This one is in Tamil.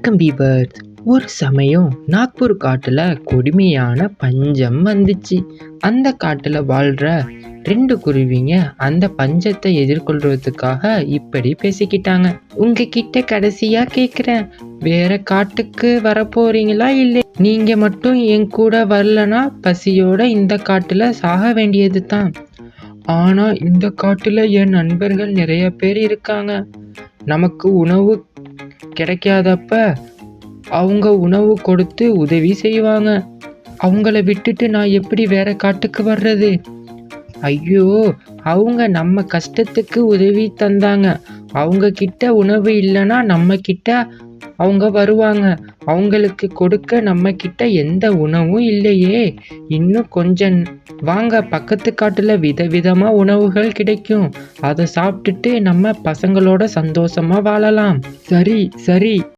வணக்கம் பீவர்ஸ். ஒரு சமயம் நாக்பூர் காட்டுல கொடுமையான பஞ்சம் வந்துச்சு. அந்த காட்டுல வாழ்ற 2 குருவிங்க அந்த பஞ்சத்தை எதிர்கொள்றதுக்காக இப்படி பேசிக்கிட்டாங்க. உங்ககிட்ட கடைசியா கேக்குறேன், வேற காட்டுக்கு வர போறீங்களா? இல்லை நீங்க மட்டும் என் கூட வரலனா பசியோட இந்த காட்டுல சாக வேண்டியது தான். ஆனா இந்த காட்டுல என் நண்பர்கள் நிறைய பேர் இருக்காங்க. நமக்கு உணவு கிடைக்காதப்ப அவங்க உணவு கொடுத்து உதவி செய்வாங்க. அவங்கள விட்டுட்டு நான் எப்படி வேற காட்டுக்கு வர்றது? ஐயோ, அவங்க நம்ம கஷ்டத்துக்கு உதவி தந்தாங்க. அவங்க கிட்ட உணவு இல்லைன்னா நம்ம கிட்ட அவங்க வருவாங்க. அவங்களுக்கு கொடுக்க நம்ம கிட்ட எந்த உணவும் இல்லையே. இன்னும் கொஞ்சம் வாங்க, பக்கத்து காட்டுல விதவிதமா உணவுகள் கிடைக்கும். அதை சாப்பிட்டுட்டு நம்ம பசங்களோட சந்தோஷமா வாழலாம். சரி சரி.